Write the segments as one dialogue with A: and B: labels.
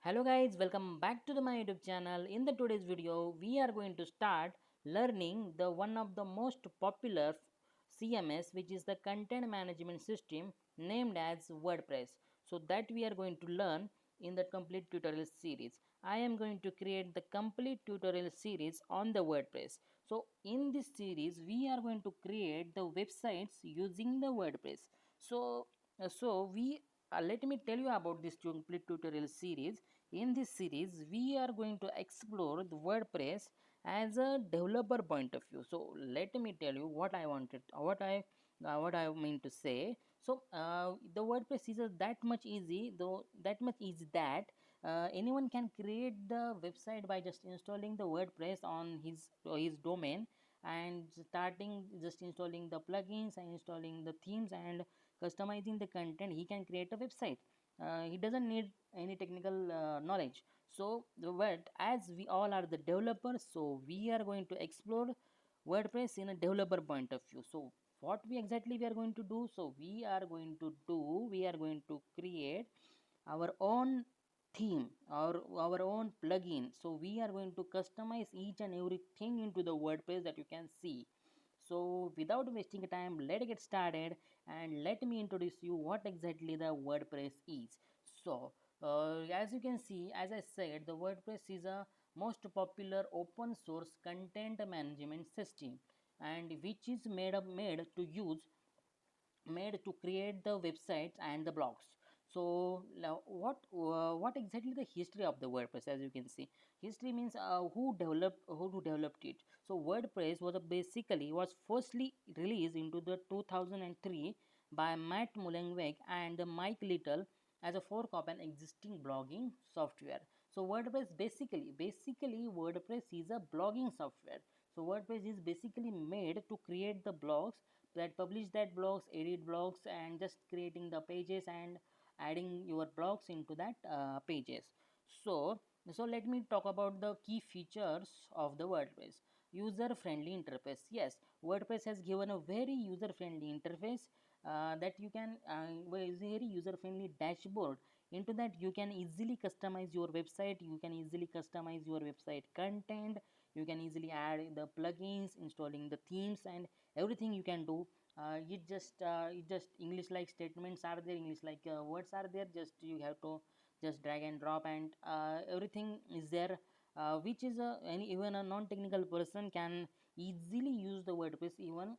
A: Hello guys, welcome back to my YouTube channel. In the today's video, we are going to start learning the one of the most popular CMS, which is the content management system named as WordPress. So that we are going to learn in the complete tutorial series. I am going to create the complete tutorial series on the WordPress. So in this series, we are going to create the websites using the WordPress. So let me tell you about this complete tutorial series. In this series, we are going to explore the WordPress as a developer point of view. So let me tell you what I mean to say. The WordPress is that much easy, though that much easy that anyone can create the website by just installing the WordPress on his domain and starting just installing the plugins and installing the themes and customizing the content. He can create a website. He doesn't need any technical knowledge. But as we all are the developers, so we are going to explore WordPress in a developer point of view. So what we are going to do? We are going to create our own theme or our own plugin. So we are going to customize each and everything into the WordPress that you can see. So without wasting time, let's get started and let me introduce you what exactly the WordPress is. As you can see, as I said, the WordPress is a most popular open source content management system and which is made to use made to create the websites and the blogs. So now what exactly the history of the WordPress? As you can see, history means who developed it. So WordPress was firstly released into the 2003 by Matt Mullenweg and Mike Little as a fork of an existing blogging software. So basically WordPress is a blogging software. So WordPress is basically made to create the blogs, that publish that blogs, edit blogs, and just creating the pages and adding your blogs into that pages. So let me talk about the key features of the WordPress. User friendly interface. Yes, WordPress has given a very user friendly interface, that you can very user friendly dashboard. Into that you can easily customize your website, you can easily customize your website content, you can easily add the plugins, installing the themes, and everything you can do. It just English like statements are there, English like words are there, just you have to just drag and drop, and everything is there, which is even a non-technical person can easily use the WordPress. Even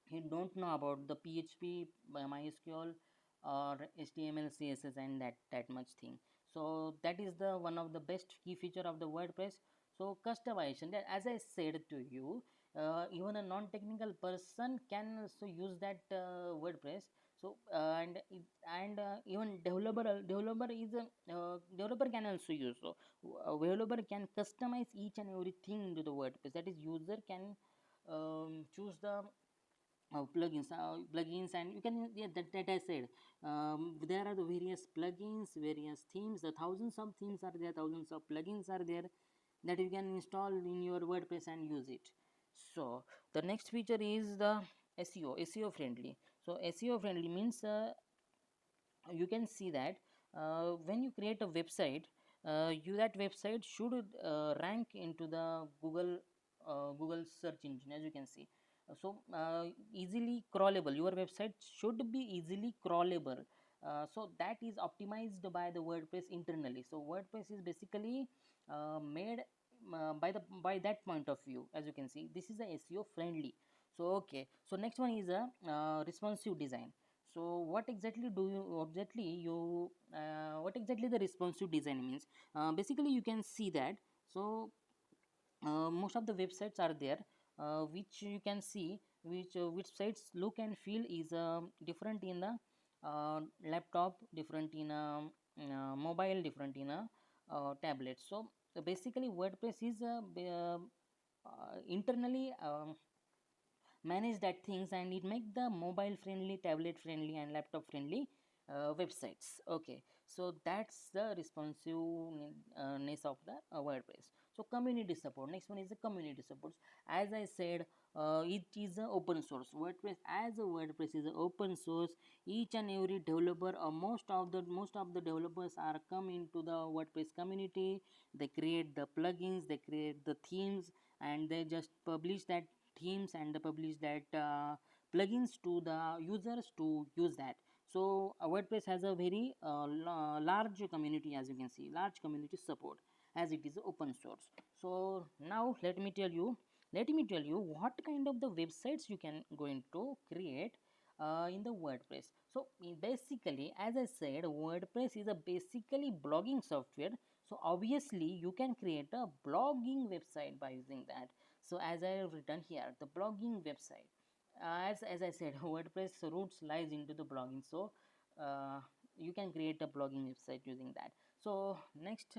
A: he don't know about the PHP, MySQL, or HTML, CSS, and that much thing. So that is the one of the best key feature of the WordPress. So customization, as I said to you, even a non-technical person can also use that WordPress. So even developer can also use. So developer can customize each and everything into the WordPress. That is, user can choose the plugins, and you can, yeah, that I said, there are the various plugins, various themes, the thousands of themes are there, thousands of plugins are there that you can install in your WordPress and use it. So the next feature is the SEO friendly. So SEO friendly means, you can see that when you create a website, that website should rank into the Google search engine, as you can see. Easily crawlable, your website should be easily crawlable. So that is optimized by the WordPress internally. So WordPress is basically made by that point of view. As you can see, this is a SEO friendly. So okay, so next one is a responsive design. So what exactly the responsive design means? Basically you can see that. So most of the websites are there, which you can see, which sites look and feel is different in the laptop, different in a mobile, different in a tablet. So basically WordPress is internally manage that things, and it make the mobile friendly, tablet friendly, and laptop friendly websites. Okay, so that's the responsiveness of the WordPress. So community support, next one is the community support. As I said, it is a open source. WordPress, as a WordPress is a open source, each and every developer, most of the developers are come into the WordPress community. They create the plugins, they create the themes, and they just publish that themes and they publish that plugins to the users to use that. So WordPress has a very large community, as you can see, large community support, as it is open source. So now let me tell you what kind of the websites you can going to create in the WordPress. So basically, as I said, WordPress is a basically blogging software. So obviously you can create a blogging website by using that. So as I have written here, the blogging website, as I said, WordPress roots lies into the blogging. So uh, you can create a blogging website using that. So next,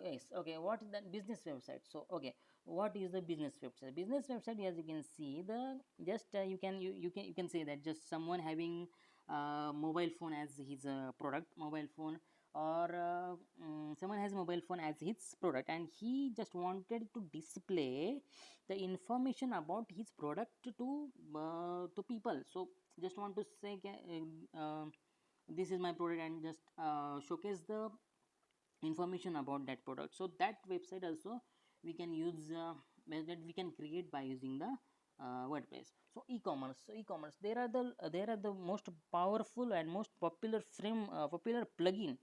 A: yes, okay, what is that business website? So okay, what is the business website? Business website, as you can see, the just you can say that just someone having mobile phone as his product, mobile phone, or someone has mobile phone as his product, and he just wanted to display the information about his product to people. So just want to say this is my product, and just showcase the information about that product. So that website also we can use that we can create by using the WordPress. So e-commerce, there are the most powerful and most popular plugin,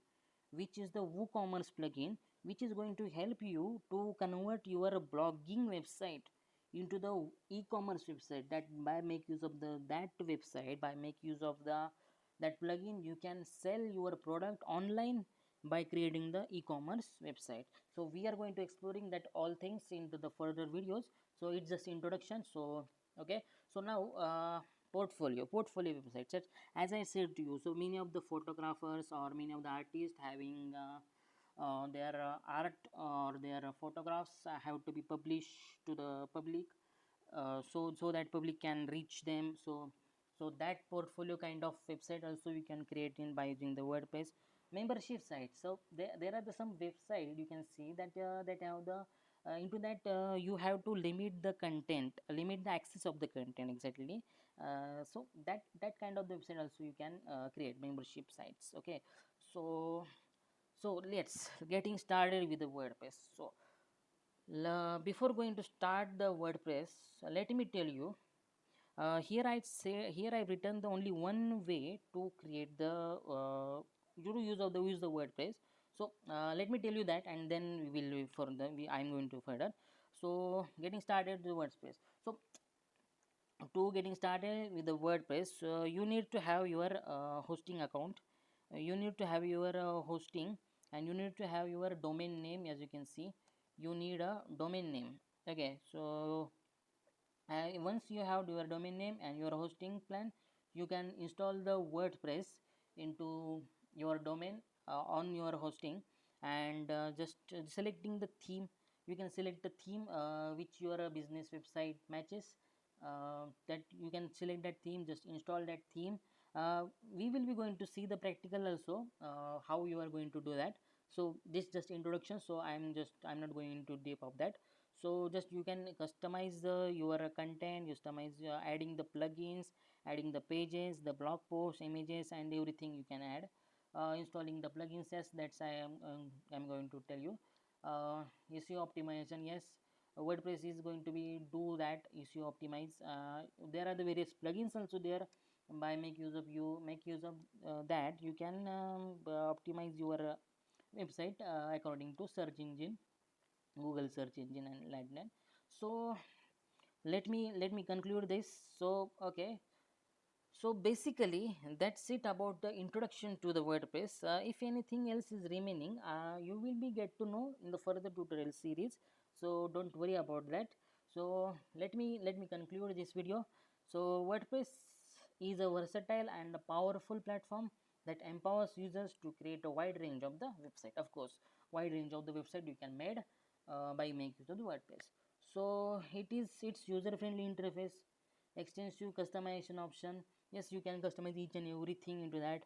A: which is the WooCommerce plugin, which is going to help you to convert your blogging website into the e-commerce website. That by make use of the that website, by make use of the that plugin, you can sell your product online by creating the e-commerce website. So we are going to exploring that all things into the further videos. So it's just introduction. So okay, so now portfolio websites, as I said to you. So many of the photographers or many of the artists having their art or their photographs have to be published to the public, so that public can reach them. So that portfolio kind of website also you can create in by using the WordPress. Membership site, so there are some website you can see that have the into that you have to limit the access of the content exactly. So that kind of website also you can create membership sites. Okay, so let's getting started with the WordPress. So before going to start the WordPress, let me tell you, here I've written the only one way to create the you to use the WordPress. So let me tell you that, and then we will further. I'm going to further. So getting started with WordPress. So to getting started with the WordPress, you need to have your hosting account. You need to have your hosting, and you need to have your domain name. As you can see, you need a domain name. Okay, so once you have your domain name and your hosting plan, you can install the WordPress into your domain on your hosting, and just selecting the theme. You can select the theme which your business website matches. That you can select that theme, just install that theme. We will be going to see the practical also, how you are going to do that. So this just introduction, so I'm not going into deep of that. So just you can customize your content, customize adding the plugins, adding the pages, the blog posts, images, and everything you can add. Installing the plugins, yes, that's I'm going to tell you. SEO optimization, yes, WordPress is going to be do that SEO optimize. There are the various plugins also there. By make use of that, you can optimize your website according to search engine, Google search engine, and like that. So let me conclude this. So okay, so basically that's it about the introduction to the WordPress. If anything else is remaining, you will be get to know in the further tutorial series, so don't worry about that. So let me conclude this video. So WordPress is a versatile and a powerful platform that empowers users to create a wide range of the website. Of course, wide range of the website you can made by make use of the WordPress. So its user friendly interface, extensive customization option. Yes, you can customize each and everything into that,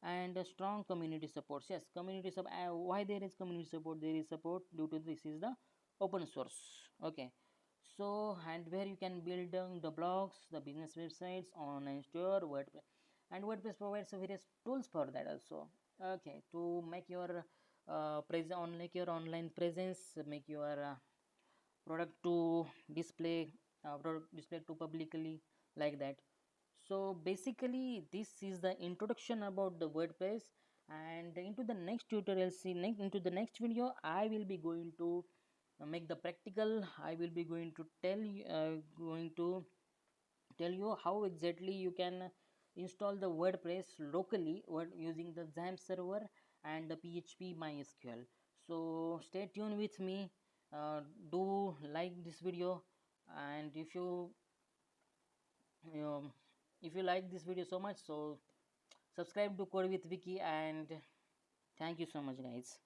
A: and a strong community support. Yes, community support. Why there is community support? There is support due to this is the open source. Okay, So, and where you can build the blogs, the business websites, online store, WordPress, and WordPress provides various tools for that also. Okay, to make your make your online presence, make your product to display, product display to publicly, like that. So basically this is the introduction about the WordPress, and into the next tutorial, into the next video I will be going to make the practical. I will be going to tell you how exactly you can install the WordPress locally using the XAMPP server and the PHP MySQL. So stay tuned with me. Do like this video, and um, if you like this video so much, so subscribe to Code with Wiki, and thank you so much, guys.